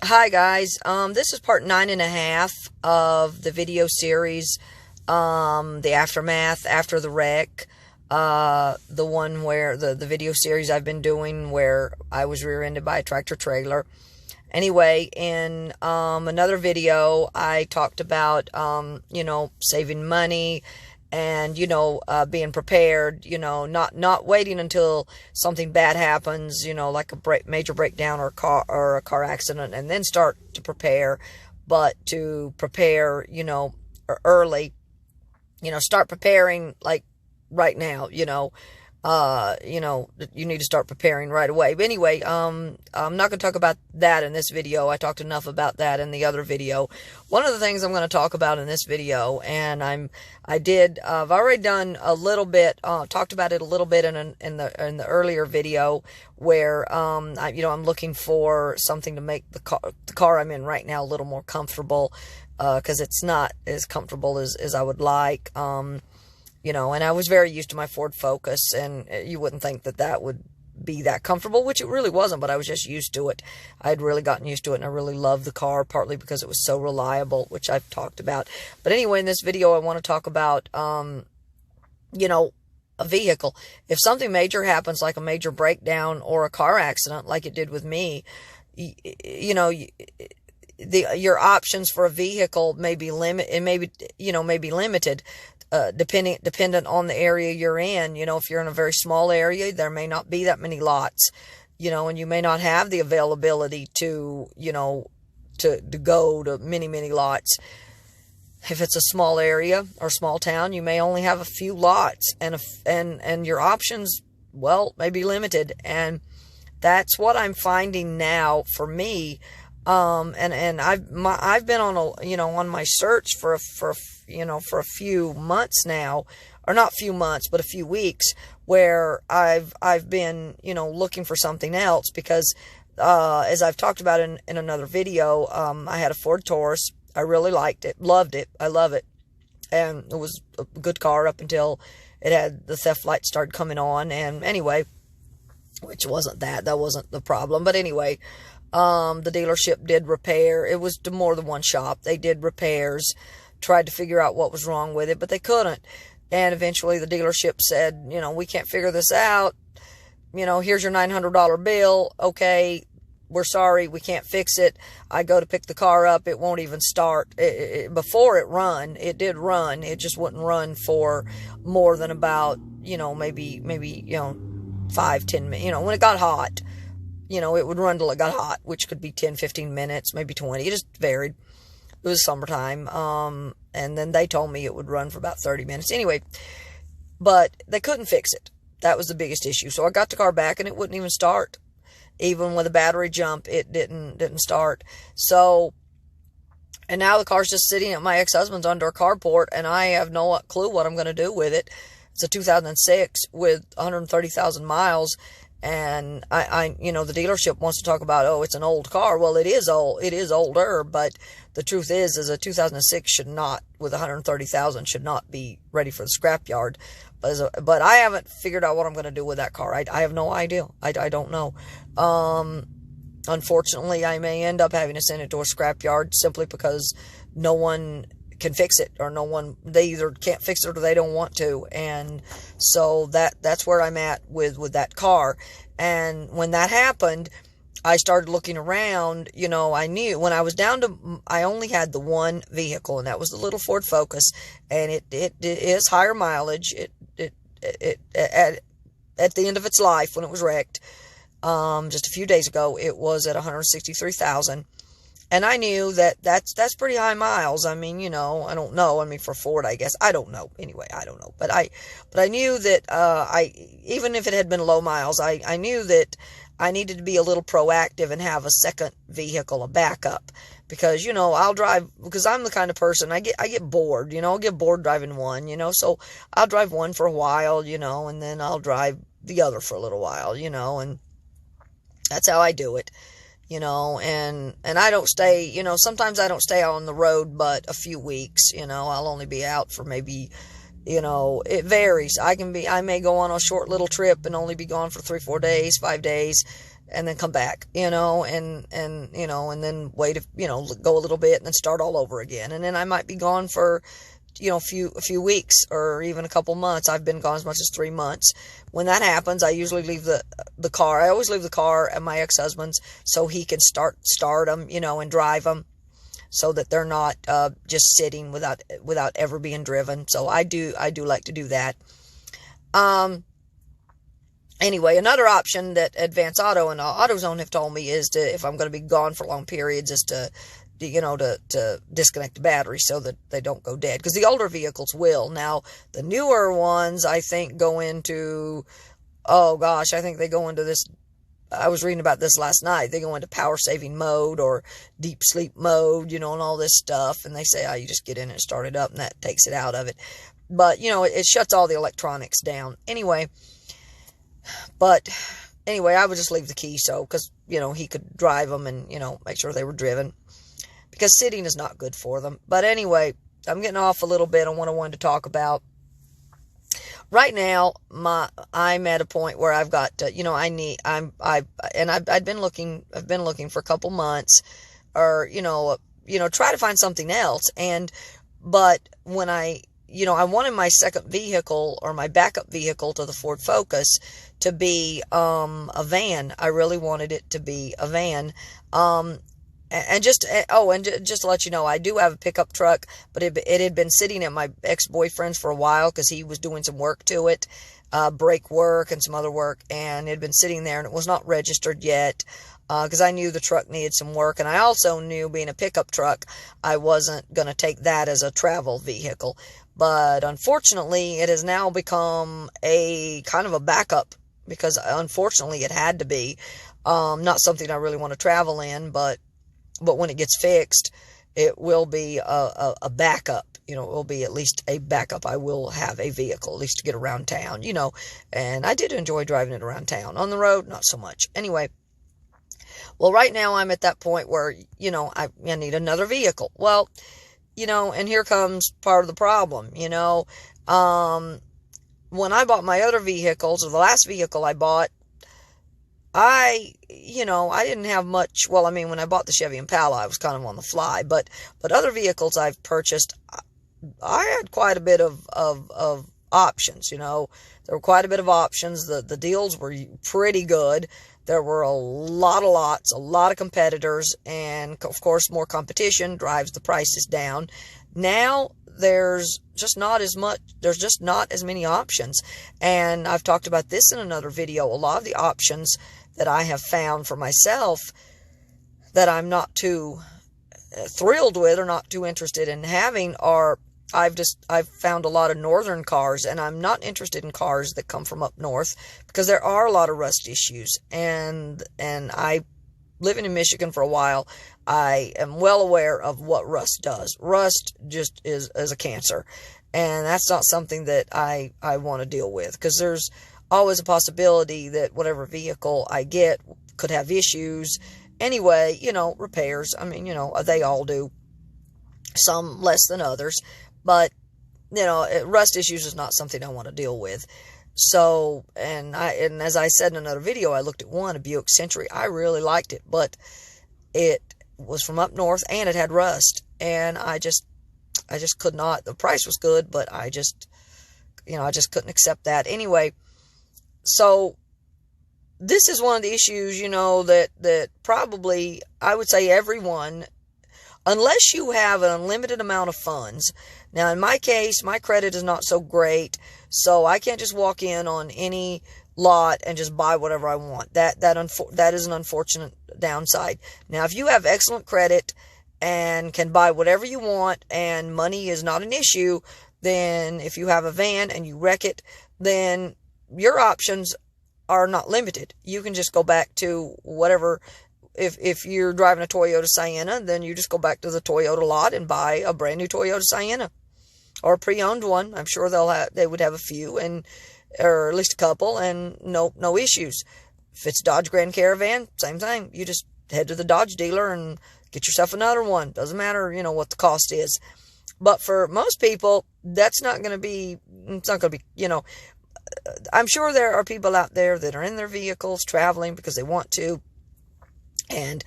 Hi guys, this is part 9.5 of the video series, the aftermath after the wreck, the one where the video series I've been doing where I was rear-ended by a tractor trailer. Anyway, in another video, I talked about, saving money and, being prepared, not waiting until something bad happens, like a major breakdown or a car accident, and then start to prepare, but to prepare, early, start preparing like right now, you need to start preparing right away. But anyway, I'm not going to talk about that in this video. I talked enough about that in the other video. One of the things I'm going to talk about in this video, and I've already done a little bit, talked about it a little bit in the earlier video where, I'm looking for something to make the car I'm in right now a little more comfortable, cause it's not as comfortable as I would like. And I was very used to my Ford Focus, and you wouldn't think that would be that comfortable, which it really wasn't, but I was just used to it. I had really gotten used to it, and I really loved the car, partly because it was so reliable, which I've talked about. But anyway, in this video, I want to talk about, a vehicle. If something major happens, like a major breakdown or a car accident, like it did with me, your options for a vehicle may be limited. Dependent on the area you're in. If you're in a very small area, there may not be that many lots, and you may not have the availability to go to many lots. If it's a small area or small town, you may only have a few lots, and your options, may be limited. And that's what I'm finding now for me. And I've been on my search for a few months now, or not few months, but a few weeks, where I've been, looking for something else because, as I've talked about in another video, I had a Ford Taurus. I really liked it, loved it. I love it. And it was a good car up until it had the theft light started coming on. And anyway, which wasn't that wasn't the problem. But anyway, the dealership did repair. It was more than one shop. They did repairs, tried to figure out what was wrong with it, but they couldn't. And eventually the dealership said, we can't figure this out. Here's your $900 bill. Okay, we're sorry, we can't fix it. I go to pick the car up. It won't even start. Before it did run. It just wouldn't run for more than about, maybe 5-10 minutes. When it got hot, it would run till it got hot, which could be 10-15 minutes, maybe 20. It just varied. It was summertime. And then they told me it would run for about 30 minutes. Anyway, but they couldn't fix it. That was the biggest issue. So I got the car back and it wouldn't even start. Even with a battery jump, it didn't start. So, and now the car's just sitting at my ex-husband's under a carport, and I have no clue what I'm going to do with it. It's a 2006 with 130,000 miles. And the dealership wants to talk about, oh, it's an old car. Well, it is old. It is older, but the truth is a 2006 should not, with 130,000, should not be ready for the scrapyard. But I haven't figured out what I'm going to do with that car. I have no idea. I don't know. Unfortunately, I may end up having to send it to a scrapyard simply because no one can fix it, or they either can't fix it or they don't want to. And so that's where I'm at with that car. And when that happened, I started looking around. I knew when I was down to, I only had the one vehicle, and that was the little Ford Focus, and it is higher mileage. It at the end of its life, when it was wrecked, just a few days ago, it was at 163,000. And I knew that's pretty high miles. I mean, I don't know. I mean, for Ford, I guess. I don't know. Anyway, I don't know. But I knew that, even if it had been low miles, I knew that I needed to be a little proactive and have a second vehicle, a backup. Because, I'll drive, because I'm the kind of person, I get bored, I'll get bored driving one, so I'll drive one for a while, and then I'll drive the other for a little while, and that's how I do it. And I don't stay, sometimes I don't stay out on the road but a few weeks, I'll only be out for maybe, it varies. I may go on a short little trip and only be gone for 3-4 days, 5 days, and then come back, and then wait, go a little bit and then start all over again. And then I might be gone for, a few weeks or even a couple months. I've been gone as much as 3 months. When that happens, I usually leave the car. I always leave the car at my ex-husband's so he can start them, and drive them, so that they're not just sitting without ever being driven. So I do like to do that. Anyway, another option that Advance Auto and AutoZone have told me is if I'm going to be gone for long periods, is to disconnect the battery so that they don't go dead. Because the older vehicles will. Now, the newer ones, I think, go into, I think they go into this, I was reading about this last night. They go into power saving mode or deep sleep mode, and all this stuff. And they say, you just get in and start it up, and that takes it out of it. But, it shuts all the electronics down. Anyway, I would just leave the key because, he could drive them and, make sure they were driven. Because sitting is not good for them. But anyway, I'm getting off a little bit on what I wanted to talk about. Right now, I'm at a point where I've got, I've been looking for a couple months, or, try to find something else. But when I wanted my second vehicle, or my backup vehicle to the Ford Focus, to be a van. I really wanted it to be a van. And just to let you know, I do have a pickup truck, but it had been sitting at my ex-boyfriend's for a while because he was doing some work to it, brake work and some other work, and it had been sitting there, and it was not registered yet because I knew the truck needed some work, and I also knew, being a pickup truck, I wasn't going to take that as a travel vehicle. But unfortunately, it has now become a kind of a backup, because unfortunately it had to be. Not something I really want to travel in, but when it gets fixed, it will be a backup. It will be at least a backup. I will have a vehicle, at least to get around town, and I did enjoy driving it around town. On the road, not so much. Anyway, well, right now I'm at that point where, I need another vehicle. Well, and here comes part of the problem, when I bought my other vehicles, or the last vehicle I bought, I didn't have much. Well, when I bought the Chevy Impala, I was kind of on the fly, but other vehicles I've purchased, I had quite a bit of options, there were quite a bit of options. The deals were pretty good. There were a lot of lots, a lot of competitors, and of course, more competition drives the prices down. Now, there's just not as many options. And I've talked about this in another video. A lot of the options that I have found for myself that I'm not too thrilled with, or not too interested in having, are, I've found a lot of northern cars, and I'm not interested in cars that come from up north, because there are a lot of rust issues. And I, living in Michigan for a while, I am well aware of what rust does. Rust just is a cancer. And that's not something that I want to deal with, because there's always a possibility that whatever vehicle I get could have issues. Anyway, repairs, they all do. Some less than others. But, rust issues is not something I want to deal with. So, and as I said in another video, I looked at one, a Buick Century. I really liked it, but it was from up north, and it had rust. And I just could not. The price was good, but I just couldn't accept that. Anyway, so this is one of the issues, that probably, I would say, everyone, unless you have an unlimited amount of funds. Now, in my case, my credit is not so great, so I can't just walk in on any lot and just buy whatever I want. That is an unfortunate downside. Now, if you have excellent credit and can buy whatever you want, and money is not an issue, then if you have a van and you wreck it, then your options are not limited. You can just go back to whatever. If you're driving a Toyota Sienna, then you just go back to the Toyota lot and buy a brand new Toyota Sienna, or a pre-owned one. I'm sure they would have a few, or at least a couple, and no issues. If it's Dodge Grand Caravan, same thing. You just head to the Dodge dealer and get yourself another one. Doesn't matter, what the cost is. But for most people, it's not going to be, I'm sure there are people out there that are in their vehicles traveling because they want to, and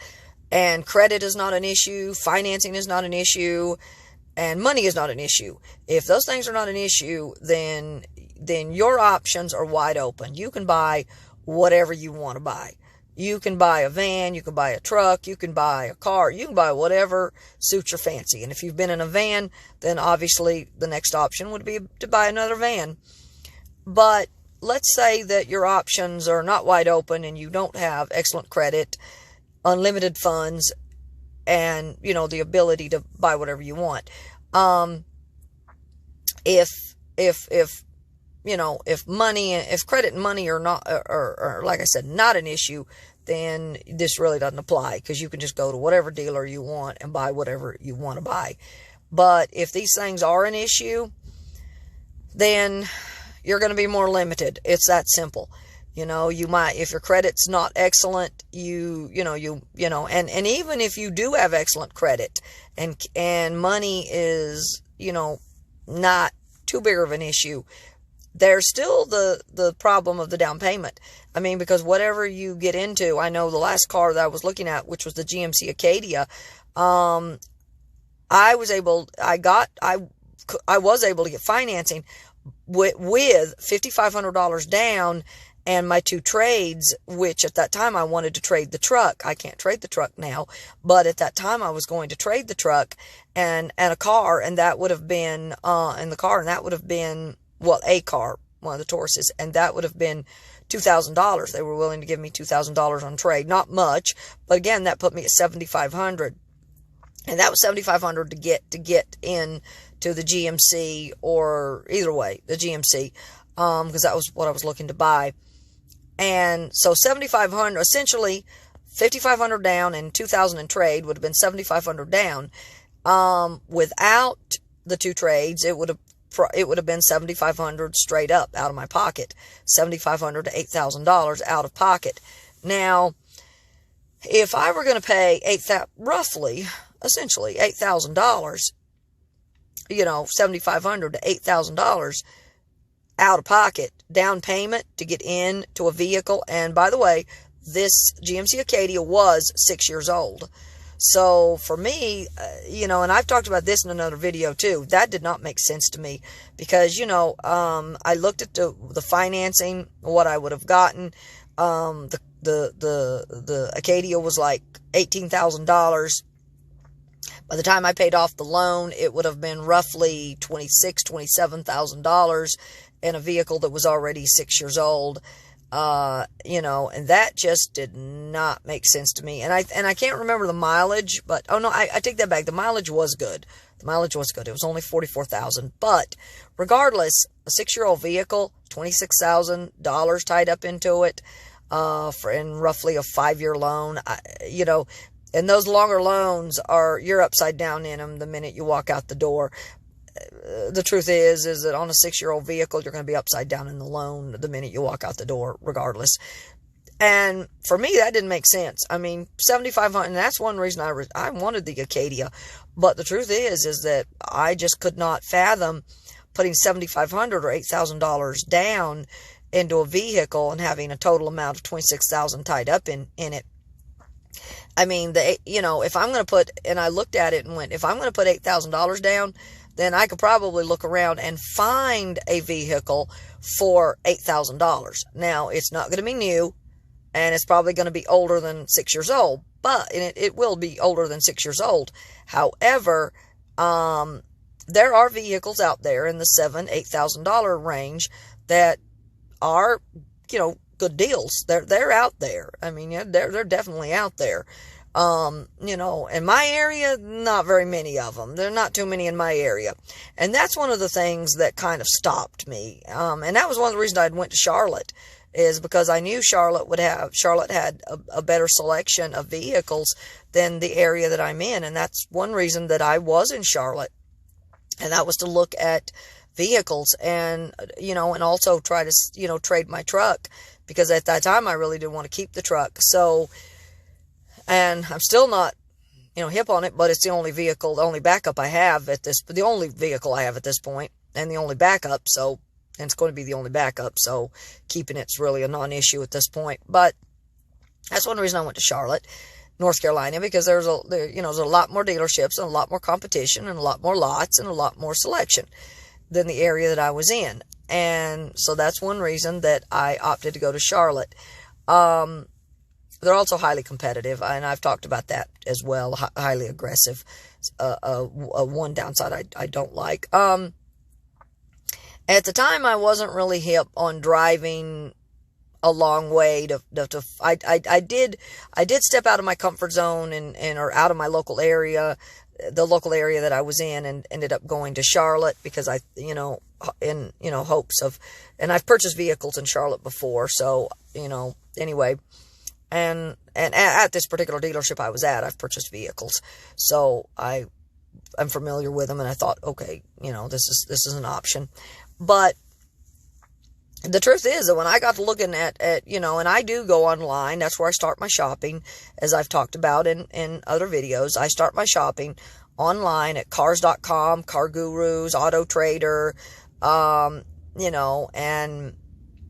credit is not an issue, financing is not an issue, and money is not an issue. If those things are not an issue, then your options are wide open. You can buy whatever you want to buy. You can buy a van, you can buy a truck, you can buy a car, you can buy whatever suits your fancy. And if you've been in a van, then obviously the next option would be to buy another van. But let's say that your options are not wide open and you don't have excellent credit, unlimited funds, and, the ability to buy whatever you want. If credit and money are not, or like I said, not an issue, then this really doesn't apply, because you can just go to whatever dealer you want and buy whatever you want to buy. But if these things are an issue, then you're going to be more limited. It's that simple. You might, if your credit's not excellent, and even if you do have excellent credit and money is, not too big of an issue, there's still the problem of the down payment. I mean, because whatever you get into, I know the last car that I was looking at, which was the GMC Acadia, I was able to get financing with $5,500 down and my two trades, which at that time I wanted to trade the truck. I can't trade the truck now, but at that time I was going to trade the truck and a car, and that would have been, a car, one of the Tauruses, and that would have been $2,000. They were willing to give me $2,000 on trade. Not much, but again, that put me at $7,500. And that was $7,500 to get in to the GMC, or either way, the GMC, because that was what I was looking to buy. And so $7,500, essentially $5,500 down and $2,000 in trade would have been $7,500 down. Without the two trades, it would have been $7,500 straight up out of my pocket, $7,500 to $8,000 out of pocket. Now, if I were going to pay essentially $8,000, $7,500 to $8,000 out of pocket down payment to get into a vehicle. And by the way, this GMC Acadia was 6 years old. So for me, and I've talked about this in another video too, that did not make sense to me, because, I looked at the financing, what I would have gotten. The Acadia was like $18,000. By the time I paid off the loan, it would have been roughly $27,000 in a vehicle that was already 6 years old. And that just did not make sense to me. And I can't remember the mileage, but, oh no, I take that back. The mileage was good. It was only 44,000. But regardless, a 6-year-old vehicle, $26,000 tied up into it, in roughly a 5-year loan, and those longer loans you're upside down in them the minute you walk out the door. The truth is that on a 6-year-old vehicle, you're going to be upside down in the loan the minute you walk out the door, regardless. And for me, that didn't make sense. I mean, $7,500, and that's one reason I wanted the Acadia. But the truth is that I just could not fathom putting $7,500 or $8,000 down into a vehicle and having a total amount of $26,000 tied up in it. I mean, if I'm going to put, and I looked at it and went, if I'm going to put $8,000 down, then I could probably look around and find a vehicle for $8,000. Now, it's not going to be new, and it's probably going to be older than 6 years old, but it will be older than 6 years old. However, there are vehicles out there in the $8,000 range that are, good deals. They're out there. I mean, yeah, they're definitely out there. In my area, not very many of them. There are not too many in my area. And that's one of the things that kind of stopped me. And that was one of the reasons I went to Charlotte, is because I knew Charlotte had a better selection of vehicles than the area that I'm in. And that's one reason that I was in Charlotte. And that was to look at vehicles and, and also try to, trade my truck, because at that time I really didn't want to keep the truck. So, and I'm still not, hip on it, but it's the only vehicle, the only vehicle I have at this point, and the only backup. So and it's going to be the only backup, so keeping it's really a non-issue at this point. But that's one reason I went to Charlotte, North Carolina, because there's a lot more dealerships and a lot more competition and a lot more lots and a lot more selection than the area that I was in. And so that's one reason that I opted to go to Charlotte. They're also highly competitive, and I've talked about that as well, highly aggressive. One downside I don't like. At the time, I wasn't really hip on driving a long way I did step out of my comfort zone or out of my local area, the local area that I was in, and ended up going to Charlotte because in hopes of, and I've purchased vehicles in Charlotte before, so anyway, and at this particular dealership I was at, I've purchased vehicles, so I'm familiar with them, and I thought, okay, this is an option. But the truth is that when I got to looking at and I do go online, that's where I start my shopping, as I've talked about in other videos. I start my shopping online at cars.com, Car Gurus, Auto Trader, and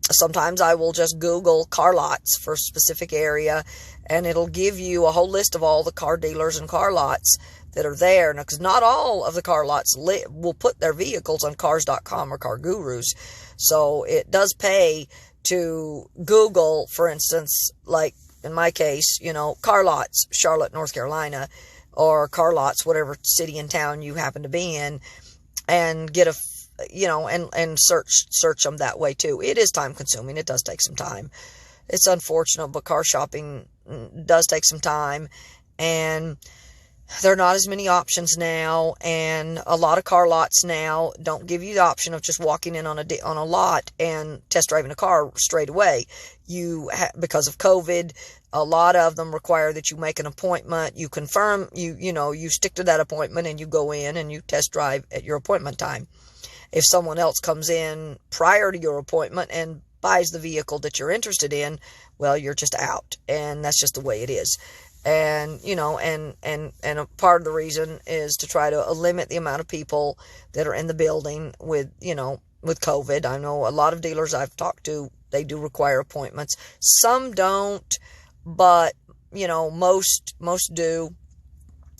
sometimes I will just Google car lots for a specific area, and it'll give you a whole list of all the car dealers and car lots that are there. Now, because not all of the car lots will put their vehicles on cars.com or Car Gurus. So it does pay to Google, for instance, like in my case, car lots, Charlotte, North Carolina, or car lots, whatever city and town you happen to be in, and get and search them that way too. It is time consuming. It does take some time. It's unfortunate, but car shopping does take some time, and there are not as many options now, and a lot of car lots now don't give you the option of just walking in on a lot and test driving a car straight away. Because of COVID, a lot of them require that you make an appointment, you confirm, you stick to that appointment, and you go in and you test drive at your appointment time. If someone else comes in prior to your appointment and buys the vehicle that you're interested in, well, you're just out, and that's just the way it is. And, and a part of the reason is to try to limit the amount of people that are in the building with COVID. I know a lot of dealers I've talked to, they do require appointments. Some don't, but, most do.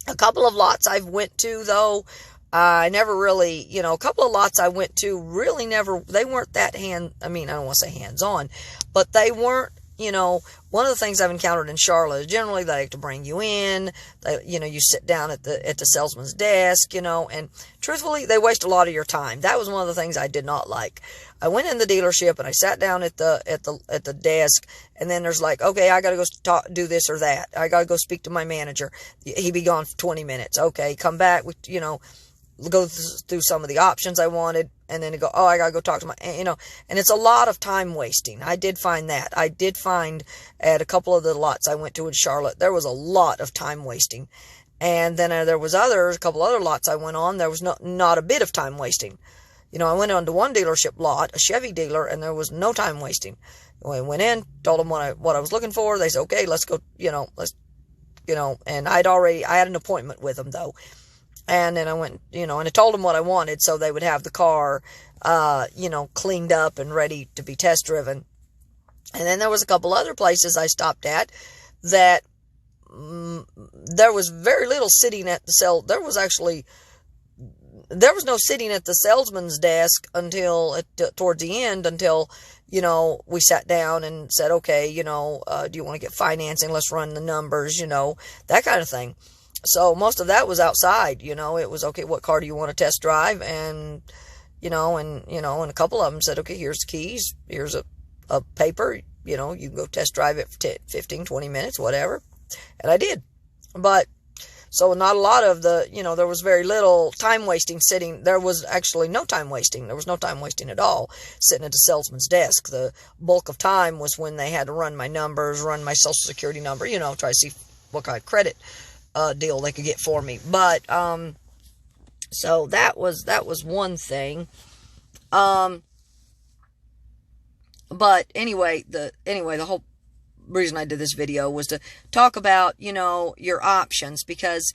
A couple of lots I've went to, though, I never really, a couple of lots I went to really they weren't that I don't want to say hands-on, but they weren't, one of the things I've encountered in Charlotte is generally they like to bring you in, you sit down at the salesman's desk, and truthfully, they waste a lot of your time. That was one of the things I did not like. I went in the dealership and I sat down at the desk, and then there's like, okay, I got to go do this or that. I got to go speak to my manager. He'd be gone for 20 minutes. Okay, come back with, go through some of the options I wanted, and then go, I gotta go talk to my, and it's a lot of time wasting. I did find that. I did find at a couple of the lots I went to in Charlotte, there was a lot of time wasting. And then there was a couple other lots I went on, there was not a bit of time wasting. I went on to one dealership lot, a Chevy dealer, and there was no time wasting. I went in, told them what I was looking for. They said, okay, let's go, and I had an appointment with them, though. And then I went, and I told them what I wanted, so they would have the car, cleaned up and ready to be test driven. And then there was a couple other places I stopped at that there was very little sitting at the there was no sitting at the salesman's desk until towards the end, until we sat down and said, okay, do you want to get financing? Let's run the numbers, that kind of thing. So most of that was outside, it was, okay, what car do you want to test drive? And, and a couple of them said, okay, here's the keys, here's a paper, you can go test drive it for 15, 20 minutes, whatever. And I did. But, so not a lot of there was very little time wasting sitting. There was actually no time wasting. There was no time wasting at all sitting at the salesman's desk. The bulk of time was when they had to run my numbers, run my social security number, try to see what kind of credit deal they could get for me. But so that was one thing. But anyway, the whole reason I did this video was to talk about your options, because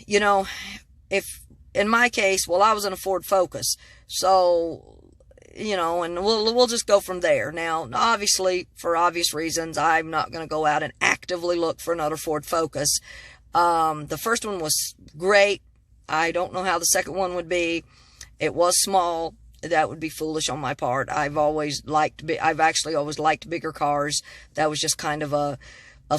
if in my case, I was in a Ford Focus, so and we'll just go from there. Now, obviously, for obvious reasons, I'm not going to go out and actively look for another Ford Focus. The first one was great. I don't know how the second one would be. It was small. That would be foolish on my part. I've actually always liked bigger cars. That was just kind of a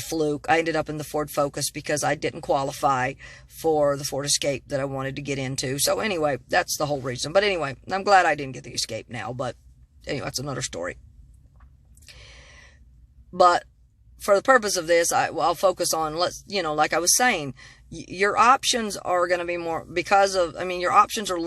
fluke. I ended up in the Ford Focus because I didn't qualify for the Ford Escape that I wanted to get into. So anyway, that's the whole reason. But anyway, I'm glad I didn't get the Escape now. But anyway, that's another story. But for the purpose of this, I'll focus on, like I was saying, your options are going to be more, your options are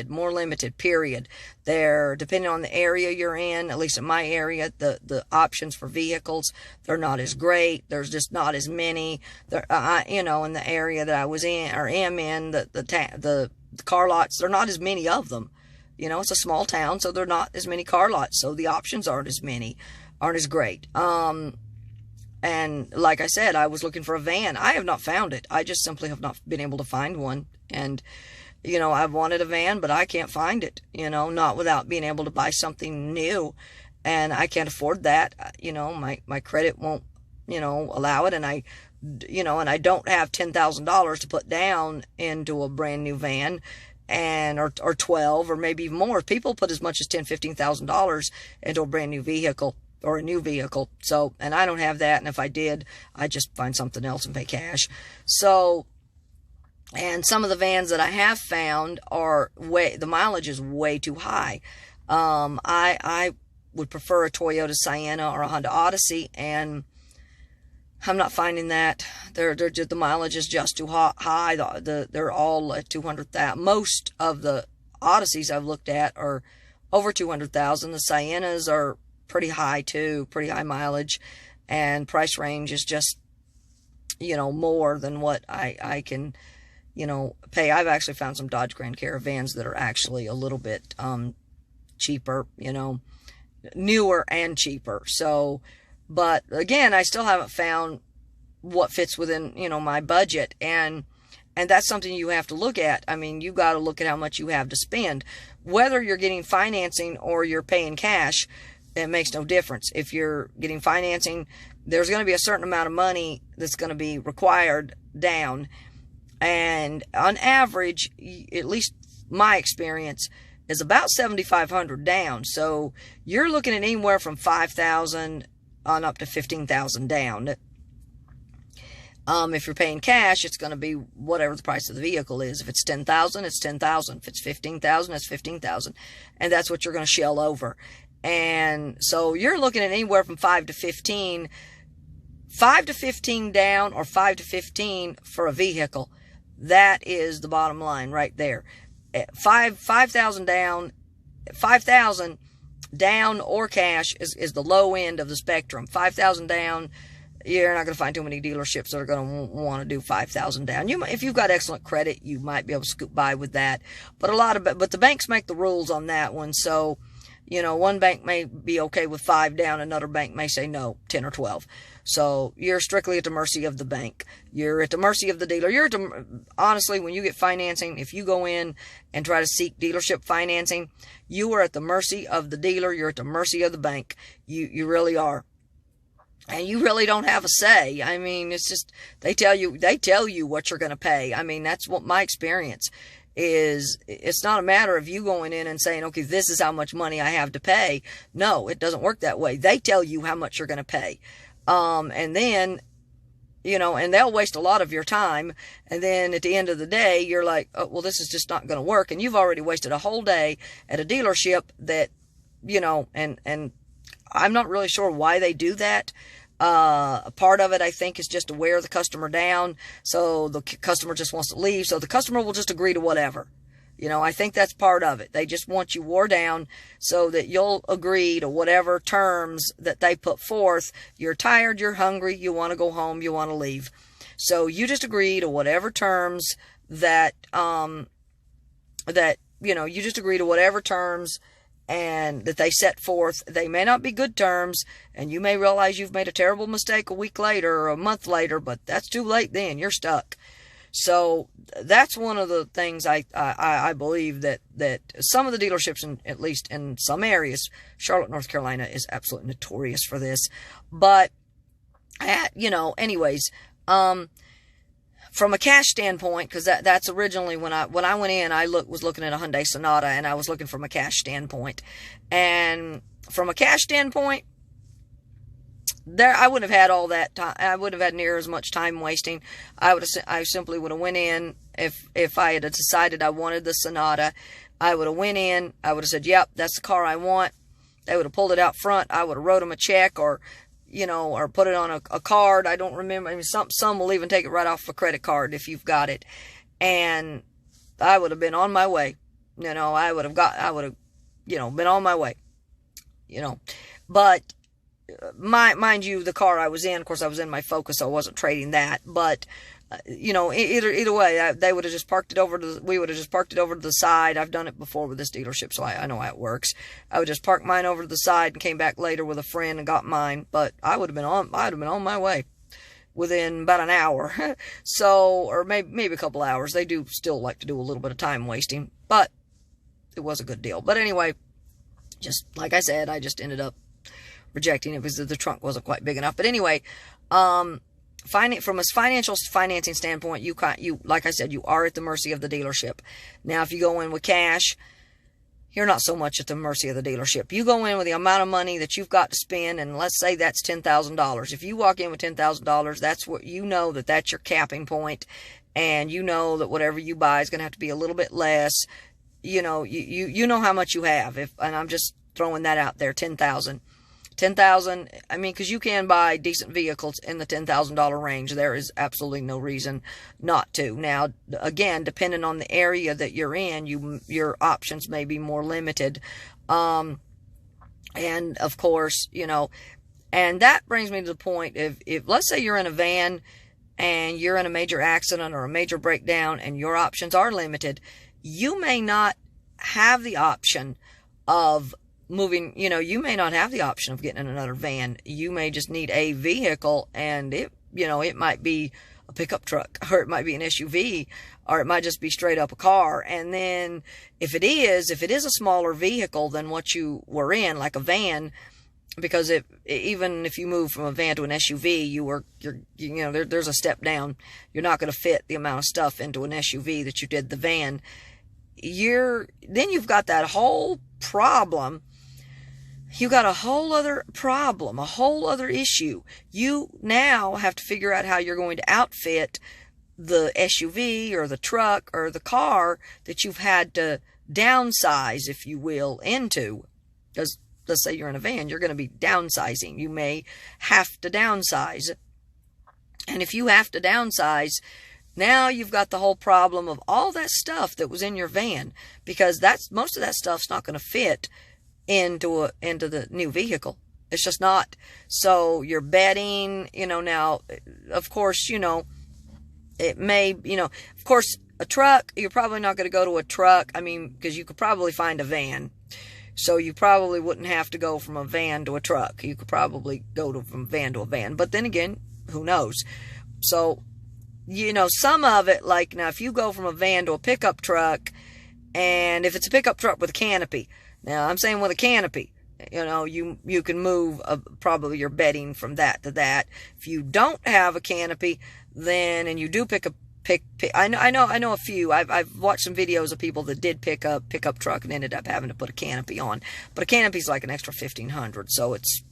more limited, period. They're, depending on the area you're in, at least in my area, the options for vehicles, they're not as great. There's just not as many. In the area that I was in, or am in, the car lots, there are not as many of them. It's a small town, so there are not as many car lots, so the options aren't as great. And like I said, I was looking for a van. I have not found it. I just simply have not been able to find one. And, I've wanted a van, but I can't find it, not without being able to buy something new. And I can't afford that. My credit won't, allow it. And I don't have $10,000 to put down into a brand new van, or 12, or maybe even more. People put as much as $10,000, $15,000 into a brand new vehicle. Or a new vehicle. So, and I don't have that. And if I did, I'd just find something else and pay cash. So, and some of the vans that I have found the mileage is way too high. I would prefer a Toyota Sienna or a Honda Odyssey, and I'm not finding that. The mileage is just too high. They're all at 200,000. Most of the Odysseys I've looked at are over 200,000. The Siennas are pretty high too, pretty high mileage, and price range is just, more than what I can, pay. I've actually found some Dodge Grand Caravans that are actually a little bit, cheaper, newer and cheaper. So, but again, I still haven't found what fits within, my budget. And that's something you have to look at. I mean, you got to look at how much you have to spend, whether you're getting financing or you're paying cash. It makes no difference. If you're getting financing, there's going to be a certain amount of money that's going to be required down. And on average, at least my experience, is about $7,500 down. So you're looking at anywhere from $5,000 on up to $15,000 down. If you're paying cash, it's going to be whatever the price of the vehicle is. If it's $10,000, it's $10,000. If it's $15,000, it's $15,000. And that's what you're going to shell over. And so you're looking at anywhere from 5 to 15 down, or 5 to 15 for a vehicle. That is the bottom line right there. 5,000 down, 5,000 down or cash is the low end of the spectrum. 5,000 down, you're not going to find too many dealerships that are going to want to do 5,000 down. If you've got excellent credit, you might be able to scoot by with that. But the banks make the rules on that one. So, one bank may be okay with 5 down. Another bank may say no, 10 or 12. So you're strictly at the mercy of the bank. You're at the mercy of the dealer. Honestly, when you get financing, if you go in and try to seek dealership financing, you are at the mercy of the dealer. You're at the mercy of the bank. You really are. And you really don't have a say. I mean, it's just, they tell you what you're going to pay. I mean, that's what my experience is. It's not a matter of you going in and saying, okay, this is how much money I have to pay. No, it doesn't work that way. They tell you how much you're going to pay. And then, and they'll waste a lot of your time. And then at the end of the day, you're like, oh, well, this is just not going to work. And you've already wasted a whole day at a dealership that, and I'm not really sure why they do that. A part of it, I think, is just to wear the customer down. So the customer just wants to leave. So the customer will just agree to whatever. I think that's part of it. They just want you wore down so that you'll agree to whatever terms that they put forth. You're tired, you're hungry, you want to go home, you want to leave. So you just agree to whatever terms that you just agree to whatever terms and that they set forth. They may not be good terms, and you may realize you've made a terrible mistake a week later or a month later, but that's too late then. You're stuck. So that's one of the things I believe that some of the dealerships, at least in some areas, Charlotte, North Carolina is absolutely notorious for this. But, anyways, from a cash standpoint, because that's originally when I went in, I was looking at a Hyundai Sonata, and I was looking from a cash standpoint. And from a cash standpoint, I wouldn't have had all that time. I wouldn't have had near as much time wasting. I simply would have went in, if I had decided I wanted the Sonata, I would have went in, I would have said, yep, that's the car I want. They would have pulled it out front. I would have wrote them a check, or put it on a card. I don't remember. I mean, some will even take it right off a credit card if you've got it. And I would have been on my way. I would have been on my way. But mind you, the car I was in, of course, I was in my Focus, so I wasn't trading that. But either way, they would have just parked it we would have just parked it over to the side. I've done it before with this dealership, so I know how it works. I would just park mine over to the side and came back later with a friend and got mine. But I'd have been on my way within about an hour. Or maybe a couple hours. They do still like to do a little bit of time wasting, but it was a good deal. But anyway, just like I said, I just ended up rejecting it because the trunk wasn't quite big enough. But anyway, from a financing standpoint, you like I said, you are at the mercy of the dealership. Now, if you go in with cash, you're not so much at the mercy of the dealership. You go in with the amount of money that you've got to spend, and let's say that's $10,000. If you walk in with $10,000, that's what that's your capping point, and you know that whatever you buy is going to have to be a little bit less. You know how much you have. And I'm just throwing that out there, $10,000. I mean, because you can buy decent vehicles in the $10,000 range. There is absolutely no reason not to. Now, again, depending on the area that you're in, your options may be more limited. And of course, and that brings me to the point, if let's say you're in a van and you're in a major accident or a major breakdown and your options are limited, you may not have the option of moving, you may not have the option of getting in another van. You may just need a vehicle, and it might be a pickup truck, or it might be an SUV, or it might just be straight up a car. And then if it is a smaller vehicle than what you were in, like a van, because even if you move from a van to an SUV, there's a step down. You're not going to fit the amount of stuff into an SUV that you did the van. Then you've got that whole problem. You got a whole other problem, a whole other issue. You now have to figure out how you're going to outfit the SUV or the truck or the car that you've had to downsize, if you will, into. Because let's say you're in a van, you're going to be downsizing. You may have to downsize. And if you have to downsize, now you've got the whole problem of all that stuff that was in your van, because most of that stuff's not going to fit into the new vehicle. It's just not. So your bedding, now, of course, it may, of course, a truck, you're probably not going to go to a truck. I mean, because you could probably find a van. So you probably wouldn't have to go from a van to a truck. You could probably go from van to a van. But then again, who knows? So, some of it, like now, if you go from a van to a pickup truck, and if it's a pickup truck with a canopy, now I'm saying with a canopy, you can move probably your bedding from that to that. If you don't have a canopy, then, and you do pick, I know a few. I've watched some videos of people that did pick a pickup truck and ended up having to put a canopy on. But a canopy's like an extra $1,500, so it's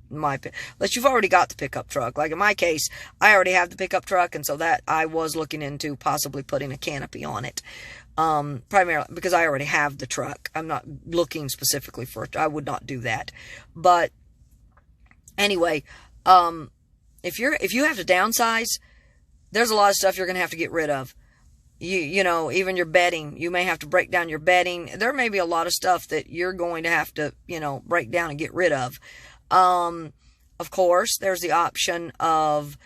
unless you've already got the pickup truck. Like in my case, I already have the pickup truck, and so that I was looking into possibly putting a canopy on it. Primarily because I already have the truck. I'm not looking specifically for it. I would not do that. But anyway, if you have to downsize, there's a lot of stuff you're going to have to get rid of. Even your bedding, you may have to break down your bedding. There may be a lot of stuff that you're going to have to, break down and get rid of. Of course, there's the option of,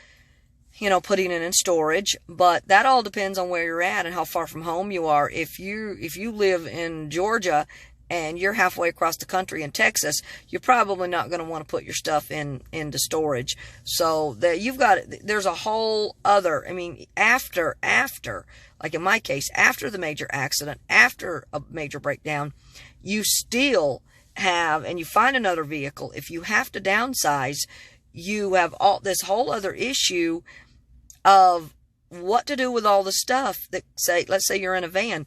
putting it in storage, but that all depends on where you're at and how far from home you are. If you live in Georgia and you're halfway across the country in Texas, you're probably not going to want to put your stuff into storage. So there's a whole other, I mean, after, like in my case, after the major accident, after a major breakdown, you still have, and you find another vehicle, if you have to downsize, you have all this whole other issue of what to do with all the stuff that, let's say you're in a van,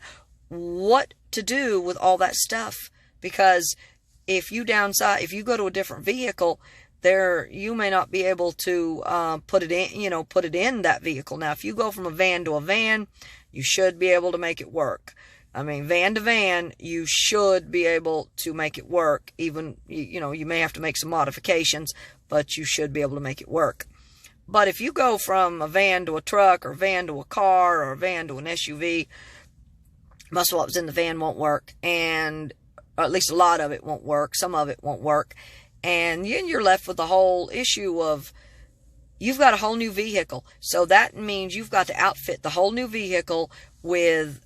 what to do with all that stuff. Because if you downsize, if you go to a different vehicle, you may not be able to put it in that vehicle. Now, if you go from a van to a van, you should be able to make it work. I mean, van to van, you should be able to make it work. Even, you may have to make some modifications, but you should be able to make it work. But if you go from a van to a truck, or a van to a car, or a van to an SUV, most of what's in the van won't work, or at least a lot of it won't work. Some of it won't work. And you're left with the whole issue of, you've got a whole new vehicle. So that means you've got to outfit the whole new vehicle with,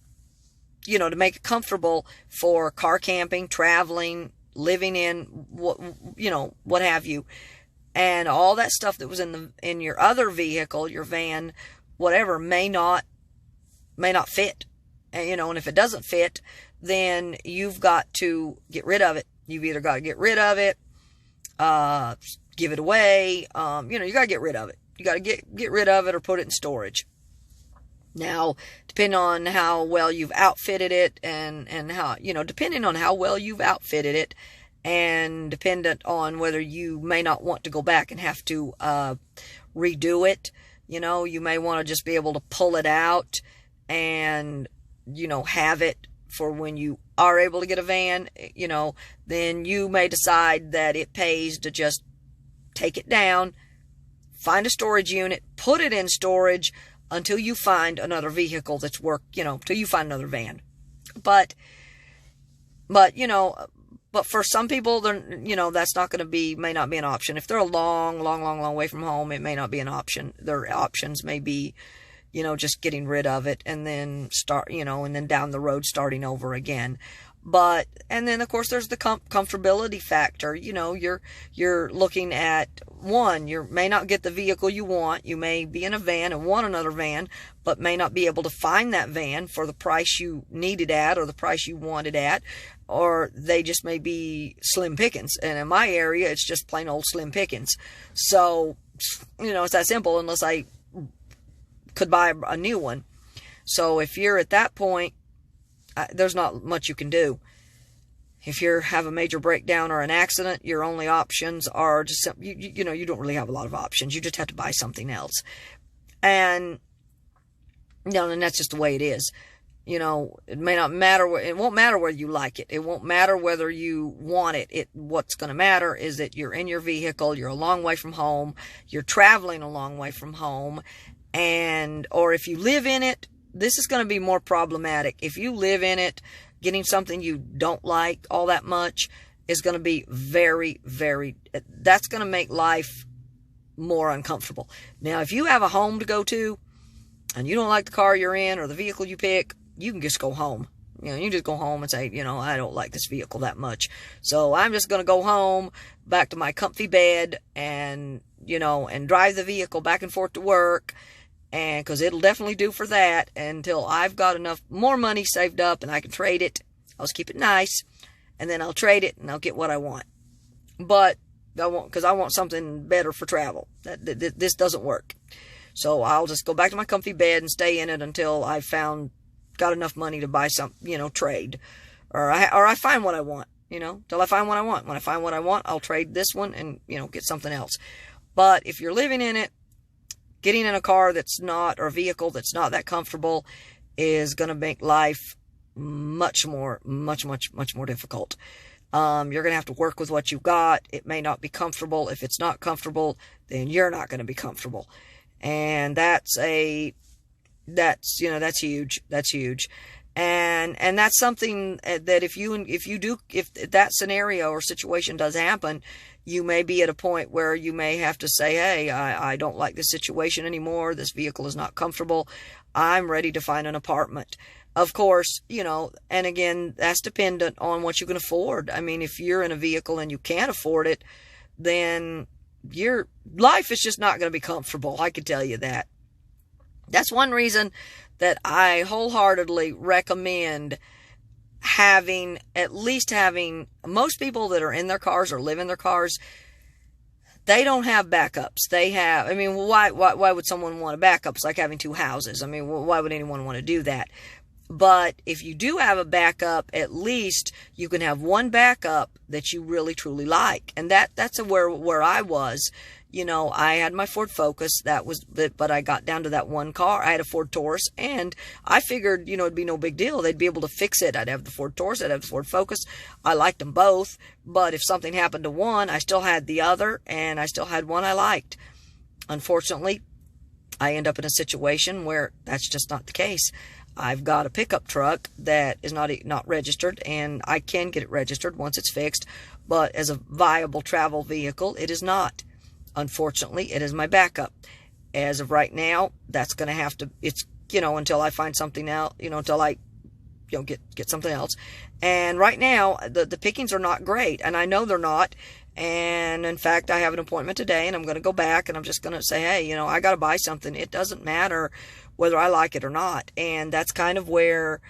to make it comfortable for car camping, traveling, living in, what have you. And all that stuff that was in your other vehicle, your van, whatever, may not fit. And if it doesn't fit, then you've got to get rid of it. You've either got to get rid of it, give it away. You got to get rid of it. You got to get rid of it or put it in storage. Now, depending on how well you've outfitted it and how, depending on how well you've outfitted it, and dependent on whether you may not want to go back and have to redo it, you may want to just be able to pull it out and, have it for when you are able to get a van, then you may decide that it pays to just take it down, find a storage unit, put it in storage until you find another vehicle that's till you find another van. But for some people, that's not going to may not be an option. If they're a long, long, long, long way from home, it may not be an option. Their options may be, just getting rid of it and then and then down the road starting over again. And then of course there's the comfortability factor. You're looking at, one, you may not get the vehicle you want. You may be in a van and want another van, but may not be able to find that van for the price you need it at or the price you want it at, or they just may be slim pickings. And in my area, it's just plain old slim pickings. So, it's that simple, unless I could buy a new one. So if you're at that point, there's not much you can do. If you have a major breakdown or an accident, your only options are just, you don't really have a lot of options. You just have to buy something else. And, and that's just the way it is. It may not matter. It won't matter whether you like it. It won't matter whether you want it. What's going to matter is that you're in your vehicle. You're a long way from home. You're traveling a long way from home. Or if you live in it, this is going to be more problematic. If you live in it, getting something you don't like all that much is going to be very, very, that's going to make life more uncomfortable. Now, if you have a home to go to and you don't like the car you're in or the vehicle you pick, you can just go home. You just go home and say, I don't like this vehicle that much. So I'm just going to go home, back to my comfy bed and drive the vehicle back and forth to work. And because it'll definitely do for that until I've got enough more money saved up and I can trade it. I'll just keep it nice and then I'll trade it and I'll get what I want. But because I want something better for travel. This doesn't work. So I'll just go back to my comfy bed and stay in it until I've got enough money to buy some, trade. Or I find what I want, till I find what I want. When I find what I want, I'll trade this one and, get something else. But if you're living in it, getting in a car or a vehicle that's not that comfortable is going to make life much more difficult. You're going to have to work with what you've got. It may not be comfortable. If it's not comfortable, then you're not going to be comfortable. And that's huge. That's huge. And that's something that if that scenario or situation does happen, you may be at a point where you may have to say, hey, I don't like this situation anymore. This vehicle is not comfortable. I'm ready to find an apartment. Of course, and again, that's dependent on what you can afford. I mean, if you're in a vehicle and you can't afford it, then your life is just not going to be comfortable. I can tell you that. That's one reason that I wholeheartedly recommend at least having most people that are in their cars or live in their cars, they don't have backups. I mean, why would someone want a backup? It's like having two houses. I mean, why would anyone want to do that? But if you do have a backup, at least you can have one backup that you really truly like. And that's where I was. I had my Ford Focus, but I got down to that one car. I had a Ford Taurus, and I figured, it'd be no big deal. They'd be able to fix it. I'd have the Ford Taurus, I'd have the Ford Focus. I liked them both, but if something happened to one, I still had the other, and I still had one I liked. Unfortunately, I end up in a situation where that's just not the case. I've got a pickup truck that is not registered, and I can get it registered once it's fixed, but as a viable travel vehicle, it is not. Unfortunately, it is my backup. As of right now, that's going to have to, until I find something else, until I, get something else. And right now, the pickings are not great, and I know they're not. And in fact, I have an appointment today, and I'm going to go back, and I'm just going to say, hey, I got to buy something. It doesn't matter whether I like it or not. And that's kind of where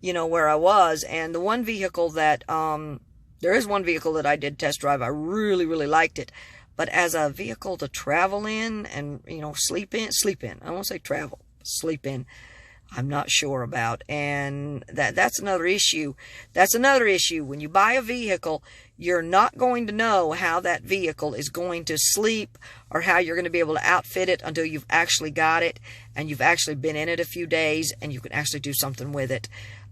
I was. And the one vehicle that, there is one vehicle that I did test drive. I really, really liked it. But as a vehicle to travel in and, sleep in, I won't say travel, sleep in, I'm not sure about. And that's another issue. That's another issue. When you buy a vehicle, you're not going to know how that vehicle is going to sleep or how you're going to be able to outfit it until you've actually got it and you've actually been in it a few days and you can actually do something with it.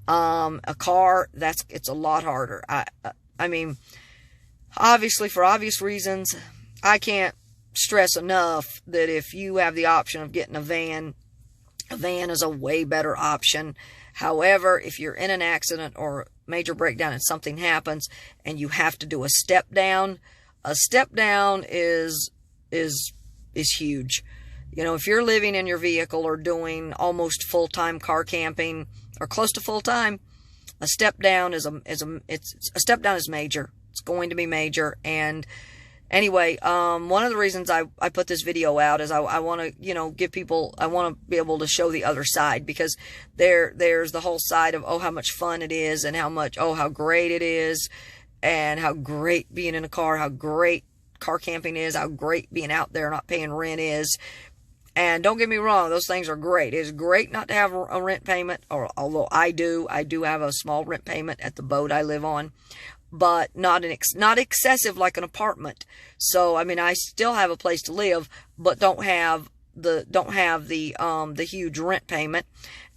A car, it's a lot harder. I mean, obviously, for obvious reasons, I can't stress enough that if you have the option of getting a van is a way better option. However, if you're in an accident or major breakdown and something happens and you have to do a step down is huge. If you're living in your vehicle or doing almost full-time car camping or close to full-time, a step down is major. It's going to be major. And anyway, one of the reasons I put this video out is I want to, give people, I want to be able to show the other side, because there's the whole side of, how much fun it is and how great it is and how great being in a car, how great car camping is, how great being out there not paying rent is. And don't get me wrong, those things are great. It's great not to have a rent payment, although I do have a small rent payment at the boat I live on, but not excessive like an apartment. So, I mean, I still have a place to live, but don't have the huge rent payment.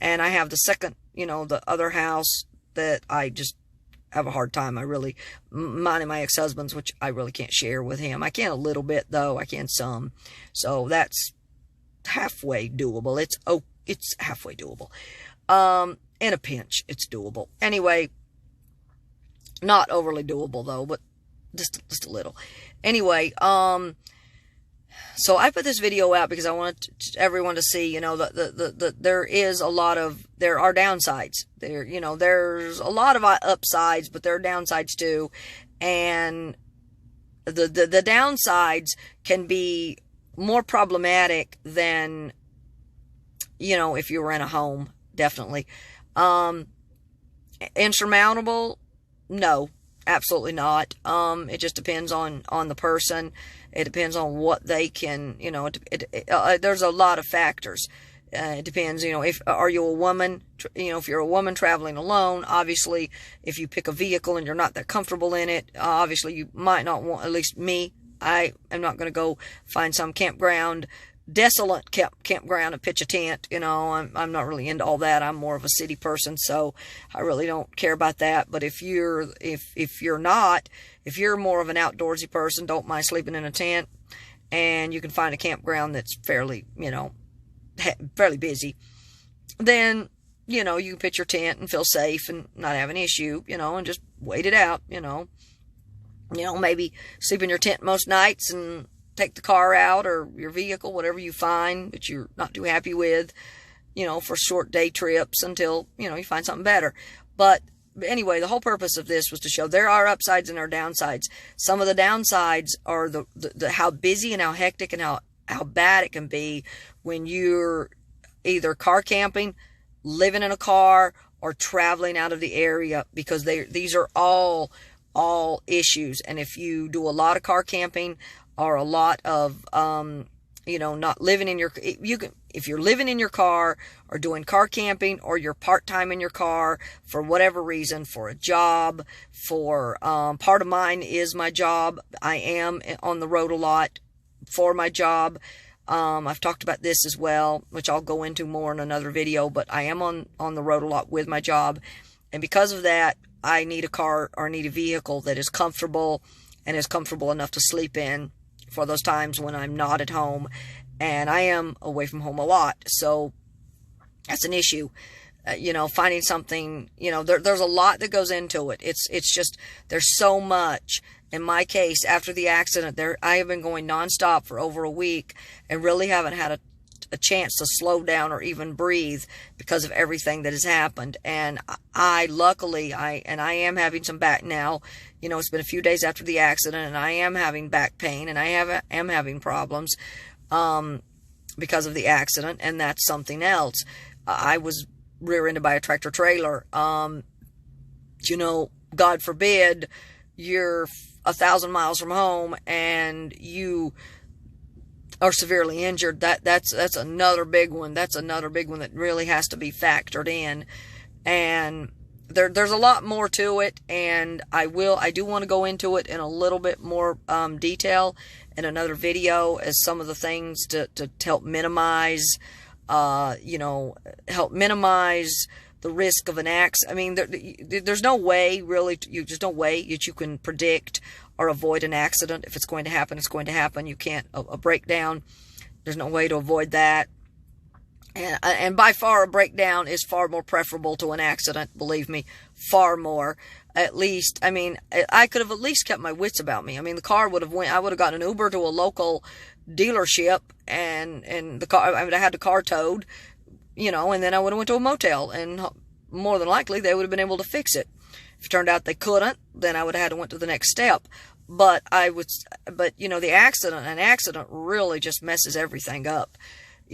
And I have the second, the other house that I just have a hard time. Mine and my ex-husband's, which I really can't share with him. I can a little bit though. I can some. So that's halfway doable. It's halfway doable. In a pinch, it's doable. Anyway, not overly doable though, but just a little. Anyway, so I put this video out because I want everyone to see, there are downsides. There's a lot of upsides, but there are downsides too. And the downsides can be more problematic than, if you were in a home, definitely. Insurmountable? No, absolutely not. It just depends on the person. It depends on what they can, there's a lot of factors. It depends, are you a woman? If you're a woman traveling alone, obviously, if you pick a vehicle and you're not that comfortable in it, obviously you might not want, at least me, I am not going to go find some desolate campground and pitch a tent. I'm not really into all that. I'm more of a city person, so I really don't care about that. But if you're more of an outdoorsy person, don't mind sleeping in a tent, and you can find a campground that's fairly busy, then, you can pitch your tent and feel safe and not have an issue, and just wait it out, maybe sleep in your tent most nights and take the car out or your vehicle, whatever you find that you're not too happy with, for short day trips until, you find something better. But anyway, the whole purpose of this was to show there are upsides and there are downsides. Some of the downsides are the how busy and how hectic and how bad it can be when you're either car camping, living in a car, or traveling out of the area, because these are all issues. And if you do a lot of car camping or a lot of not living in if you're living in your car or doing car camping, or you're part-time in your car for whatever reason, for a job, for part of mine is my job. I am on the road a lot for my job. I've talked about this as well, which I'll go into more in another video, but I am on the road a lot with my job. And because of that, I need a car or need a vehicle that is comfortable and is comfortable enough to sleep in for those times when I'm not at home. And I am away from home a lot. So that's an issue. Finding something, there's a lot that goes into it. It's just, there's so much. In my case, after the accident, I have been going nonstop for over a week and really haven't had a chance to slow down or even breathe because of everything that has happened. And I am having some back now. It's been a few days after the accident, and I am having back pain, and I am having problems because of the accident, and that's something else. I was rear-ended by a tractor trailer. God forbid you're 1,000 miles from home and you are severely injured. That's another big one. That's another big one that really has to be factored in. And there's a lot more to it, and I do want to go into it in a little bit more detail in another video, as some of the things to help minimize the risk of an accident. I mean, there's no way, really, there's no way that you can predict or avoid an accident. If it's going to happen, it's going to happen. You can't, a breakdown, there's no way to avoid that. And by far, a breakdown is far more preferable to an accident, believe me, far more. At least, I mean, I could have at least kept my wits about me. I mean, the car I would have gotten an Uber to a local dealership, and the car, I had the car towed, and then I would have went to a motel, and more than likely they would have been able to fix it. If it turned out they couldn't, then I would have had to went to the next step. But an accident really just messes everything up.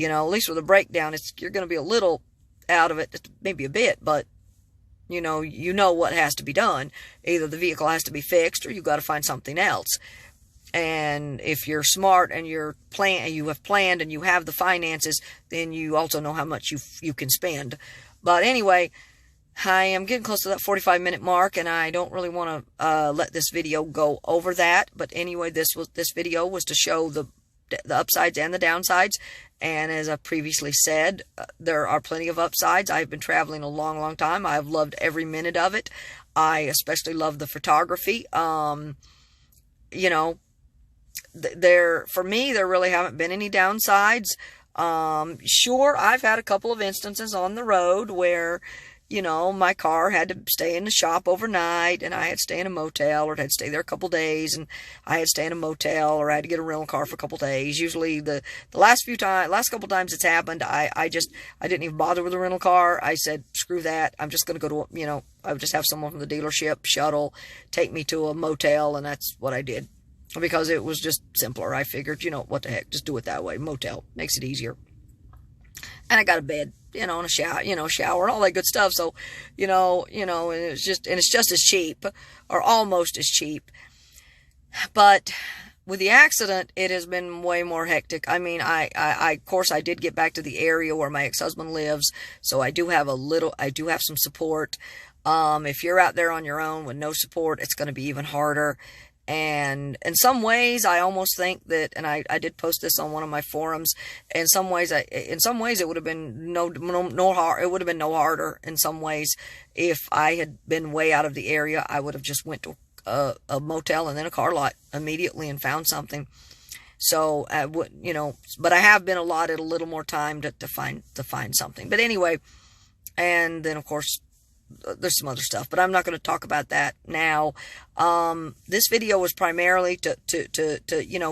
At least with a breakdown, you're going to be a little out of it, maybe a bit, but you know what has to be done. Either the vehicle has to be fixed, or you've got to find something else. And if you're smart and you have planned and you have the finances, then you also know how much you can spend. But anyway, I am getting close to that 45-minute mark, and I don't really want to let this video go over that. But anyway, this video was to show the upsides and the downsides. And as I previously said, there are plenty of upsides. I've been traveling a long, long time. I've loved every minute of it. I especially love the photography. For me, there really haven't been any downsides. Sure, I've had a couple of instances on the road where, my car had to stay in the shop overnight, and I had to stay in a motel, or it had to stay there a couple days, and I had to stay in a motel, or I had to get a rental car for a couple days. Usually the last couple times it's happened, I didn't even bother with a rental car. I said, screw that. I'm just going to go to, I would just have someone from the dealership shuttle take me to a motel, and that's what I did. Because it was just simpler. I figured, what the heck, just do it that way. Motel makes it easier. And I got a bed, and a shower, and all that good stuff. So, and it's just as cheap, or almost as cheap. But with the accident, it has been way more hectic. I mean, of course, I did get back to the area where my ex-husband lives, so I do have some support. If you're out there on your own with no support, it's going to be even harder. And in some ways, I almost think that, and I did post this on one of my forums. In some ways, it would have been it would have been no harder in some ways. If I had been way out of the area, I would have just went to a motel and then a car lot immediately and found something. So I would, but I have been allotted a little more time to find something. But anyway, and then of course, there's some other stuff, but I'm not going to talk about that now. This video was primarily to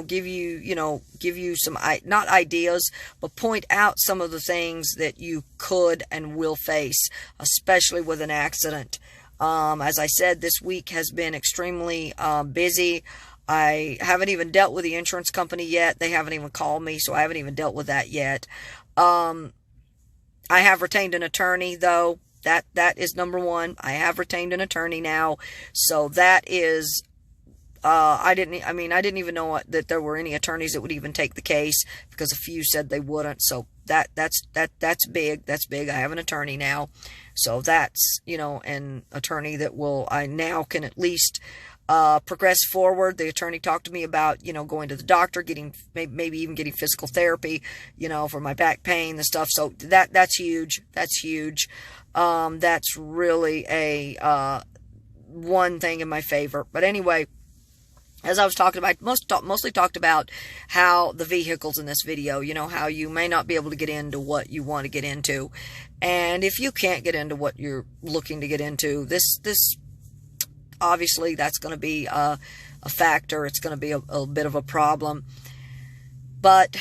give you some, not ideas, but point out some of the things that you could and will face, especially with an accident. As I said, this week has been extremely busy. I haven't even dealt with the insurance company yet. They haven't even called me, so I haven't even dealt with that yet. I have retained an attorney, though. That is number one. I have retained an attorney now, so that is. I didn't even know that there were any attorneys that would even take the case, because a few said they wouldn't. So that's big. That's big. I have an attorney now, so that's an attorney that I now can at least progress forward. The attorney talked to me about going to the doctor, getting maybe even getting physical therapy, for my back pain and stuff. So that's huge. That's huge. That's really a one thing in my favor. But anyway, as I was talking about, mostly talked about how the vehicles in this video, how you may not be able to get into what you want to get into. And if you can't get into what you're looking to get into, this obviously that's going to be a factor. It's going to be a bit of a problem. But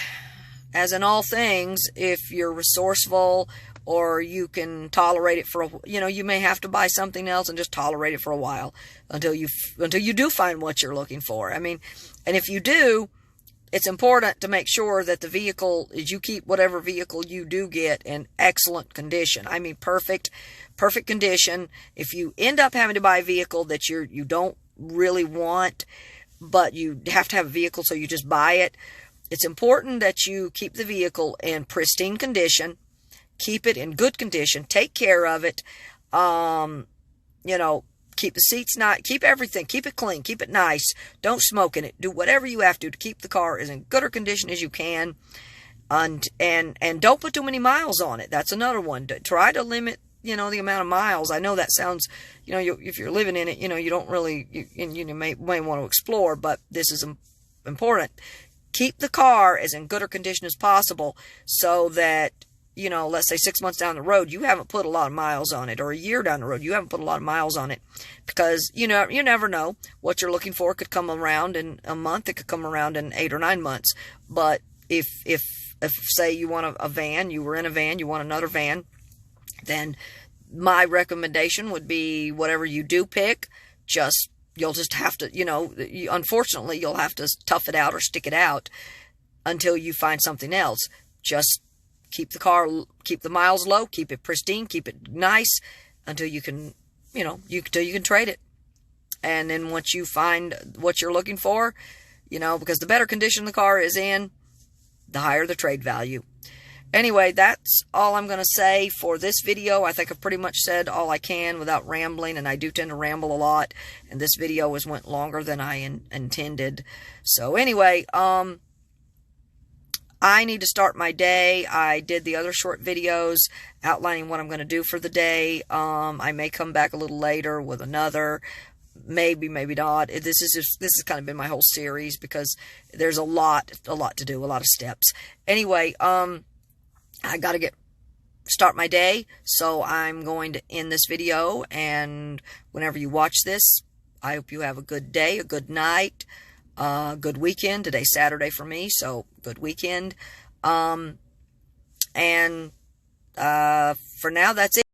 as in all things, if you're resourceful, or you can tolerate it for you may have to buy something else and just tolerate it for a while until you do find what you're looking for. And if you do, it's important to make sure that the vehicle is, you keep whatever vehicle you do get in excellent condition. Perfect condition. If you end up having to buy a vehicle that you don't really want, but you have to have a vehicle, so you just buy it, it's important that you keep the vehicle in pristine condition. Keep it in good condition. Take care of it. Keep the seats nice. Keep everything. Keep it clean. Keep it nice. Don't smoke in it. Do whatever you have to keep the car as in gooder condition as you can. And don't put too many miles on it. That's another one. Try to limit, the amount of miles. I know that sounds, if you're living in it, you don't really, you may want to explore, but this is important. Keep the car as in gooder condition as possible, so that, let's say 6 months down the road, you haven't put a lot of miles on it, or a year down the road, you haven't put a lot of miles on it, because, you never know. What you're looking for could come around in a month. It could come around in 8 or 9 months. But if say you want a van, you were in a van, you want another van, then my recommendation would be, whatever you do pick, you'll just have to, unfortunately, you'll have to tough it out or stick it out until you find something else. Just keep the miles low, keep it pristine, keep it nice until you can, until you can trade it. And then once you find what you're looking for, because the better condition the car is in, the higher the trade value. Anyway, that's all I'm going to say for this video. I think I've pretty much said all I can without rambling, and I do tend to ramble a lot, and this video went longer than I intended. So anyway, I need to start my day. I did the other short videos outlining what I'm going to do for the day. I may come back a little later with another. Maybe not. This has kind of been my whole series, because there's a lot to do, a lot of steps. Anyway, I got to start my day, so I'm going to end this video, and whenever you watch this, I hope you have a good day, a good night, good weekend. Today's Saturday for me, so good weekend. For now, that's it.